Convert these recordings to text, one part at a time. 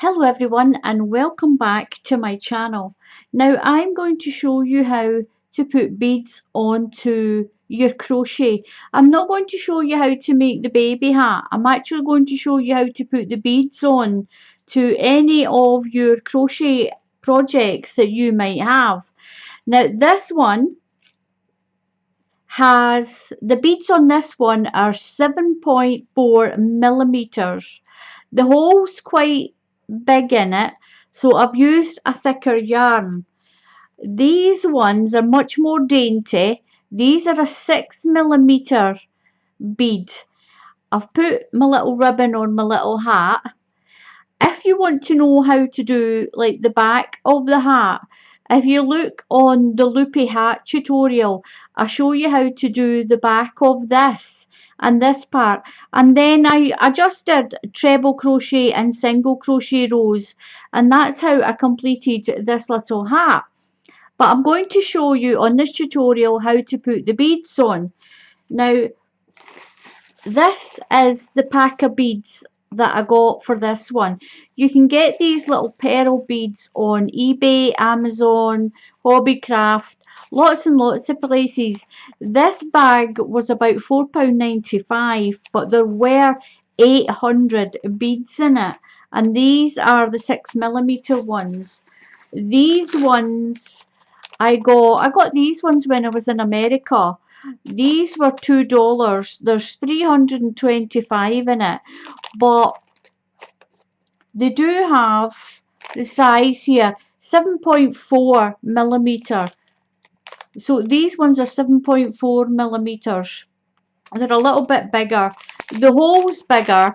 Hello everyone and welcome back to my channel. Now I'm going to show you how to put beads onto your crochet. I'm not going to show you how to make the baby hat. I'm actually going to show you how to put the beads on to any of your crochet projects that you might have. Now this one has, the beads on this one are 7.4 millimeters. The hole's quite big in it, so I've used a thicker yarn. These ones are much more dainty. These are a 6 millimeter bead. I've put my little ribbon on my little hat. If you want to know how to do like the back of the hat, if you look on the loopy hat tutorial, I show you how to do the back of this and this part, and then I just did treble crochet and single crochet rows, and that's how I completed this little hat. But I'm going to show you on this tutorial how to put the beads on. Now this is the pack of beads that I got for this one. You can get these little pearl beads on eBay, Amazon, Hobbycraft, lots and lots of places. This bag was about £4.95, but there were 800 beads in it, and these are the 6 millimeter ones. These ones I got these ones when I was in America. These were $2. There's 325 in it, but they do have the size here, 7.4 millimeter. So these ones are 7.4 millimeters. They're a little bit bigger. The hole's bigger,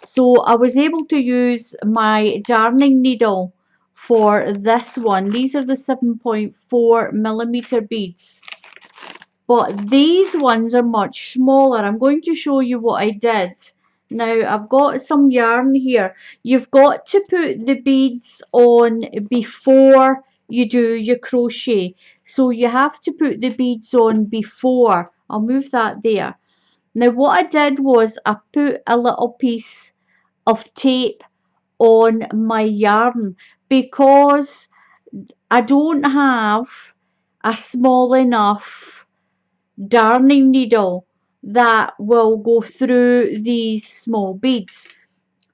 so I was able to use my darning needle for this one. These are the 7.4 millimeter beads. But these ones are much smaller. I'm going to show you what I did. Now I've got some yarn here. You've got to put the beads on before you do your crochet. So you have to put the beads on before. I'll move that there. Now what I did was I put a little piece of tape on my yarn because I don't have a small enough darning needle that will go through these small beads.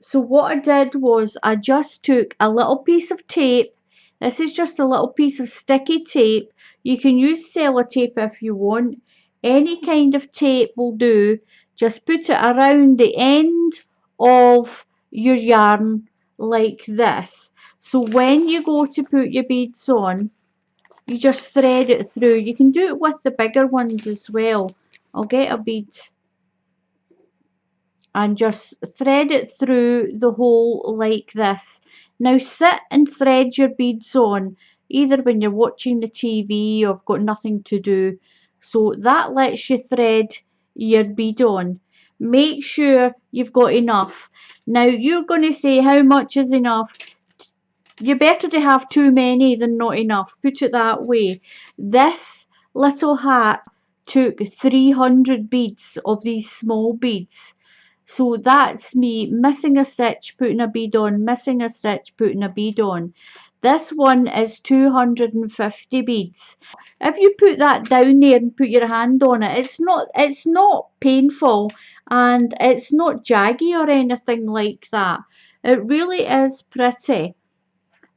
So what I did was I just took a little piece of tape. This is just a little piece of sticky tape. You can use sellotape if you want. Any kind of tape will do. Just put it around the end of your yarn like this. So when you go to put your beads on, you just thread it through. You can do it with the bigger ones as well. I'll get a bead and just thread it through the hole like this. Now sit and thread your beads on, either when you're watching the TV or got nothing to do. So that lets you thread your bead on. Make sure you've got enough. Now you're going to say, how much is enough? You're better to have too many than not enough. Put it that way. This little hat took 300 beads of these small beads. So that's me missing a stitch, putting a bead on, missing a stitch, putting a bead on. This one is 250 beads. If you put that down there and put your hand on it, it's not painful and it's not jaggy or anything like that. It really is pretty.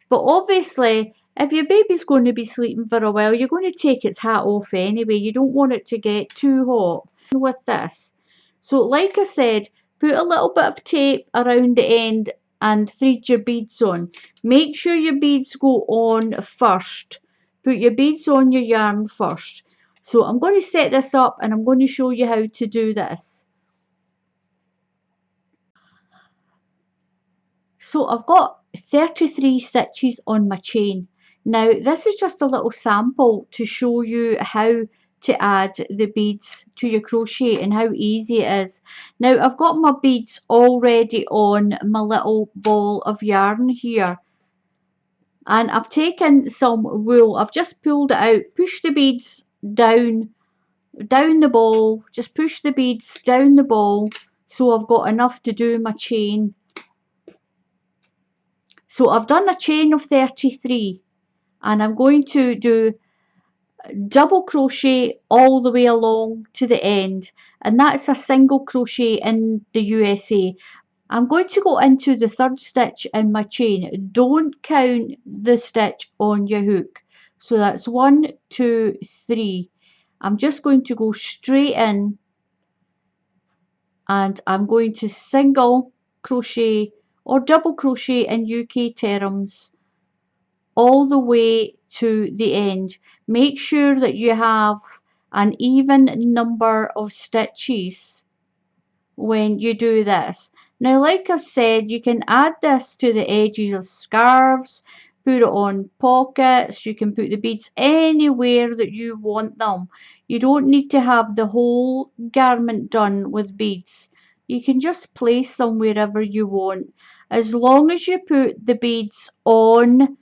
But obviously, if your baby's going to be sleeping for a while, you're going to take its hat off anyway. You don't want it to get too hot with this. So like I said, put a little bit of tape around the end and thread your beads on. Make sure your beads go on first. Put your beads on your yarn first. So I'm going to set this up and I'm going to show you how to do this. So I've got 33 stitches on my chain. Now this is just a little sample to show you how to add the beads to your crochet and how easy it is. Now I've got my beads already on my little ball of yarn here, and I've taken some wool. I've just pulled it out, push the beads down the ball, just push the beads down the ball so I've got enough to do my chain. So I've done a chain of 33 and I'm going to do double crochet all the way along to the end, and that's a single crochet in the USA. I'm going to go into the third stitch in my chain. Don't count the stitch on your hook. So that's 1, 2, 3. I'm just going to go straight in and I'm going to single crochet or double crochet in UK terms all the way to the end. Make sure that you have an even number of stitches when you do this. Now, like I've said, you can add this to the edges of scarves, put it on pockets, you can put the beads anywhere that you want them. You don't need to have the whole garment done with beads. You can just place them wherever you want. As long as you put the beads on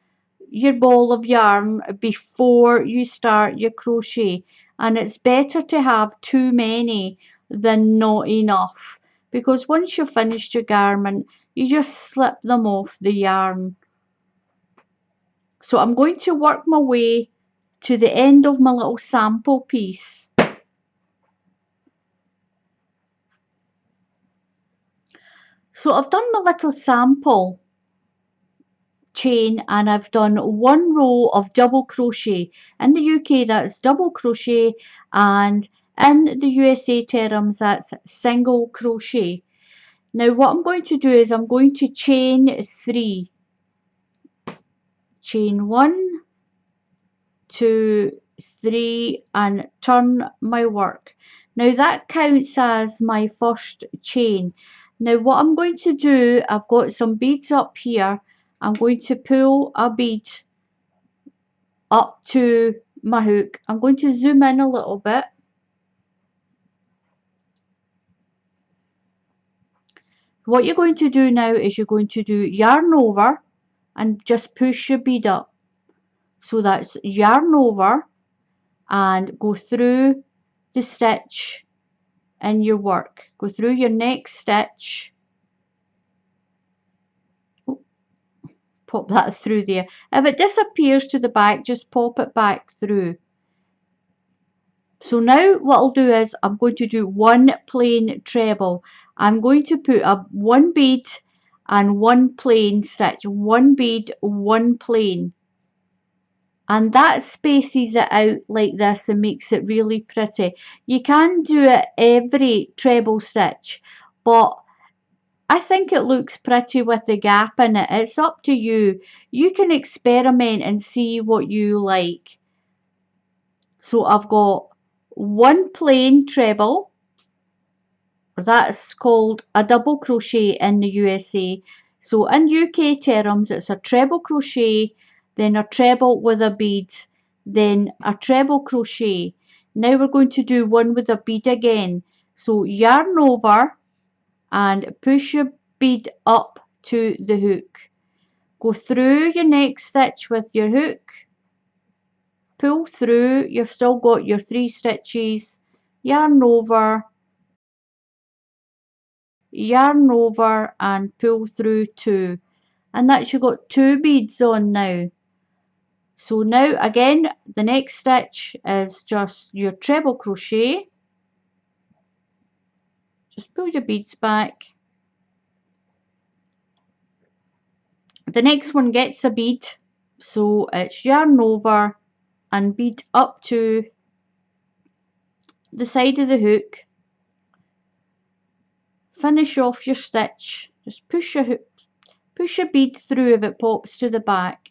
your ball of yarn before you start your crochet, and it's better to have too many than not enough, because once you've finished your garment you just slip them off the yarn. So I'm going to work my way to the end of my little sample piece. So I've done my little sample chain and I've done one row of double crochet. In the UK that's double crochet, and in the USA terms that's single crochet. Now what I'm going to do is I'm going to chain 3. Chain 1, 2, 3 and turn my work. Now that counts as my first chain. Now what I'm going to do, I've got some beads up here. I'm going to pull a bead up to my hook. I'm going to zoom in a little bit. What you're going to do now is you're going to do yarn over and just push your bead up. So that's yarn over and go through the stitch in your work. Go through your next stitch. Oh, pop that through there. If it disappears to the back, just pop it back through. So now what I'll do is I'm going to do one plain treble. I'm going to put up one bead and one plain stitch. One bead, one plain. And that spaces it out like this and makes it really pretty. You can do it every treble stitch, but I think it looks pretty with the gap in it. It's up to you. You can experiment and see what you like. So I've got one plain treble. That's called a double crochet in the USA. So in UK terms, it's a treble crochet, then a treble with a bead, then a treble crochet. Now we're going to do one with a bead again. So yarn over and push your bead up to the hook. Go through your next stitch with your hook, pull through, you've still got your 3 stitches, yarn over and pull through 2, and that's you got 2 beads on now. So now again the next stitch is just your treble crochet, just pull your beads back. The next one gets a bead, so it's yarn over and bead up to the side of the hook. Finish off your stitch, just push your bead through if it pops to the back,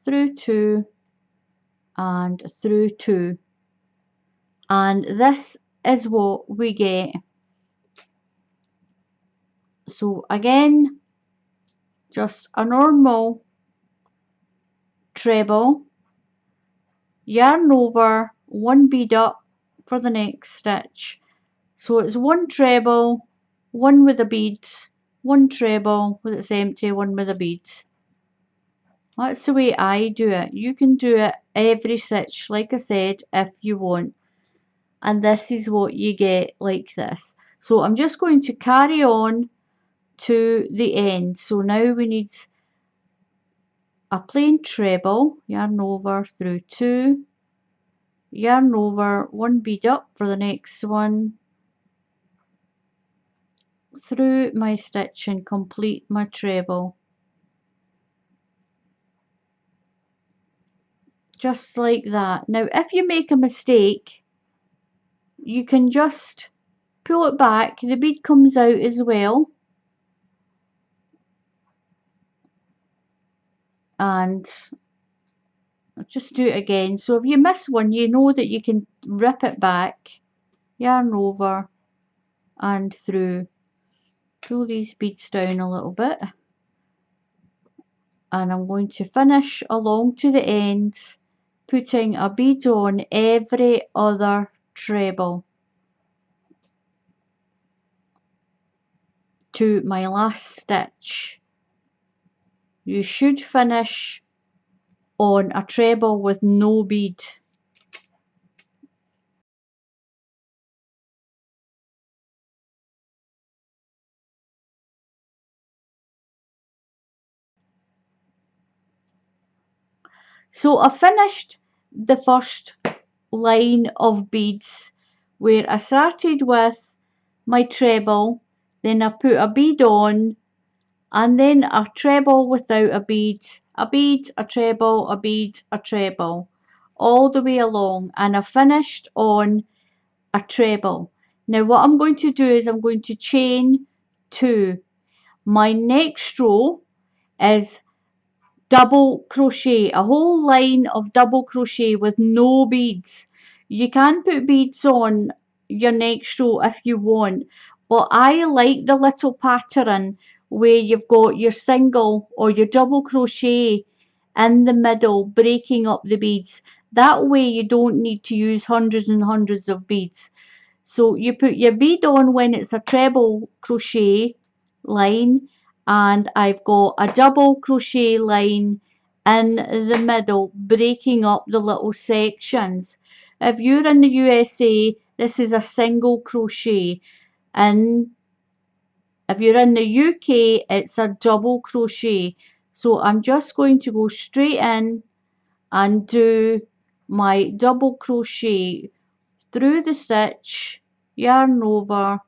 through 2 and through 2, and this is what we get. So again, just a normal treble, yarn over, one bead up for the next stitch. So it's one treble, one with the beads, one treble with its empty, one with the beads. That's the way I do it. You can do it every stitch, like I said, if you want. And this is what you get like this. So I'm just going to carry on to the end. So now we need a plain treble, yarn over through 2, yarn over 1 bead up for the next one, through my stitch and complete my treble. Just like that. Now if you make a mistake, you can just pull it back, the bead comes out as well, and just do it again. So if you miss one, you know that you can rip it back, yarn over and through. Pull these beads down a little bit, and I'm going to finish along to the end, putting a bead on every other treble to my last stitch. You should finish on a treble with no bead. So I finished the first line of beads where I started with my treble, then I put a bead on, and then a treble without a bead, a treble, a bead, a treble, all the way along, and I finished on a treble. Now what I'm going to do is I'm going to chain 2. My next row is double crochet, a whole line of double crochet with no beads. You can put beads on your next row if you want, but I like the little pattern where you've got your single or your double crochet in the middle breaking up the beads. That way you don't need to use hundreds and hundreds of beads. So you put your bead on when it's a treble crochet line, and I've got a double crochet line in the middle breaking up the little sections. If you're in the USA, this is a single crochet, and if you're in the UK, it's a double crochet. So I'm just going to go straight in and do my double crochet through the stitch, yarn over,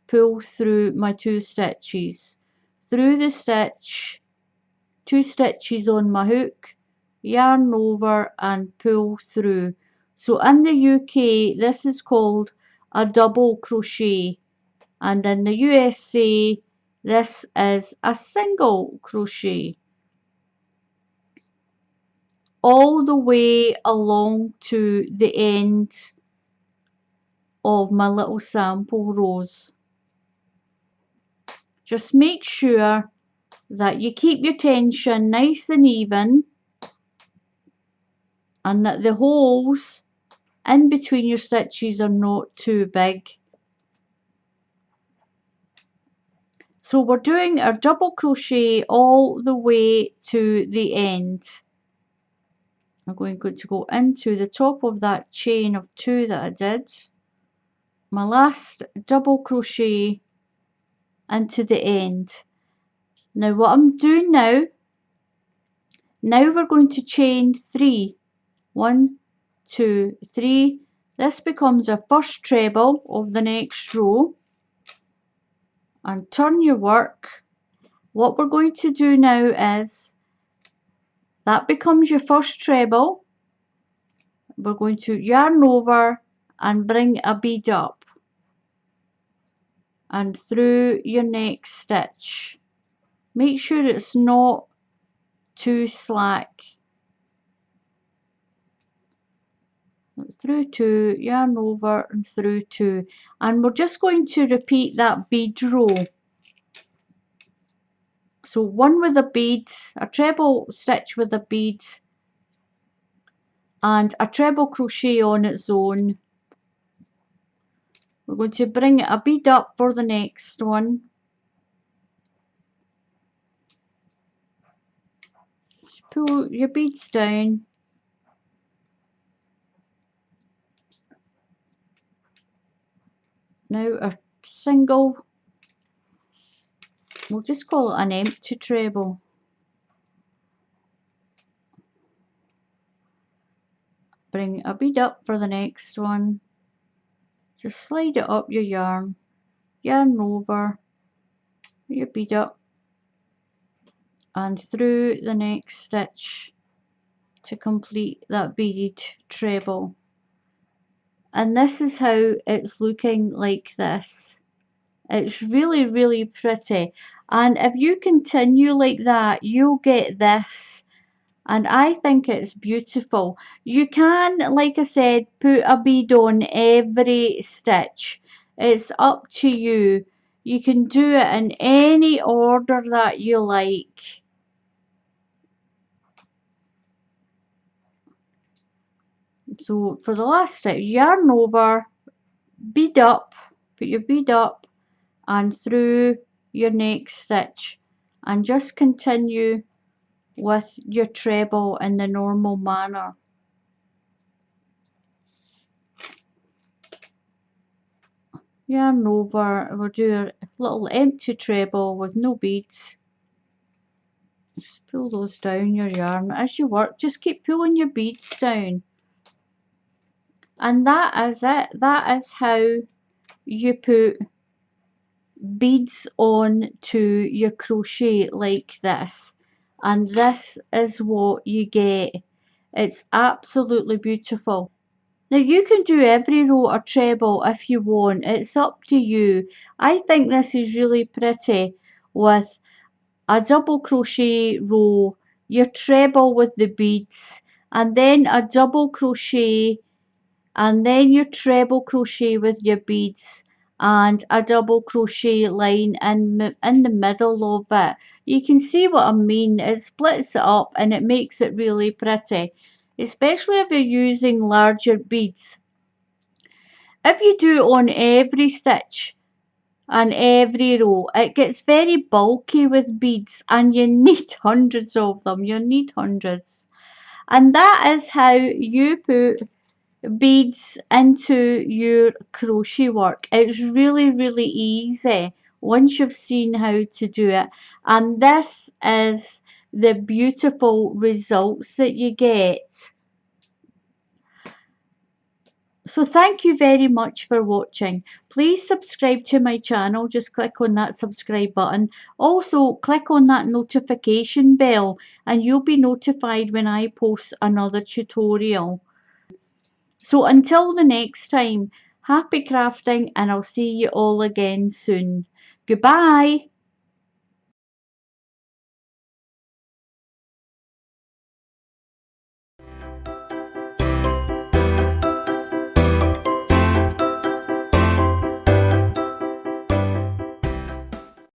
pull through my 2 stitches, through the stitch, 2 stitches on my hook, yarn over and pull through. So in the UK this is called a double crochet, and in the USA this is a single crochet, all the way along to the end of my little sample rows. Just make sure that you keep your tension nice and even, and that the holes in between your stitches are not too big. So we're doing our double crochet all the way to the end. I'm going to go into the top of that chain of 2 that I did, my last double crochet into the end. Now what I'm doing now we're going to chain 3. 1, 2, 3. This becomes our first treble of the next row, and turn your work. What we're going to do now is that becomes your first treble. We're going to yarn over and bring a bead up and through your next stitch. Make sure it's not too slack. Through 2, yarn over and through 2, and we're just going to repeat that bead row. So 1 with a bead, a treble stitch with a bead, and a treble crochet on its own. We're going to bring a bead up for the next one. Just pull your beads down. Now a single We'll just call it an empty treble. Bring a bead up for the next one. Just slide it up your yarn over, your bead up, and through the next stitch to complete that beaded treble. And this is how it's looking like this. It's really, really pretty. And if you continue like that, you'll get this. And I think it's beautiful. You can, like I said, put a bead on every stitch. It's up to you. You can do it in any order that you like. So for the last stitch, yarn over, bead up, put your bead up and through your next stitch, and just continue with your treble in the normal manner. Yarn over, we'll do a little empty treble with no beads. Just pull those down your yarn as you work. Just keep pulling your beads down. And that is it. That is how you put beads on to your crochet like this. And this is what you get. It's absolutely beautiful. Now you can do every row or treble if you want. It's up to you. I think this is really pretty with a double crochet row, your treble with the beads, and then a double crochet, and then your treble crochet with your beads, and a double crochet line in the middle of it. You can see what I mean. It splits it up and it makes it really pretty, especially if you're using larger beads. If you do it on every stitch and every row, it gets very bulky with beads and you need hundreds of them. You need hundreds. And that is how you put beads into your crochet work. It's really, really easy once you've seen how to do it. And this is the beautiful results that you get. So thank you very much for watching. Please subscribe to my channel. Just click on that subscribe button. Also click on that notification bell and you'll be notified when I post another tutorial. So until the next time, happy crafting and I'll see you all again soon. Goodbye.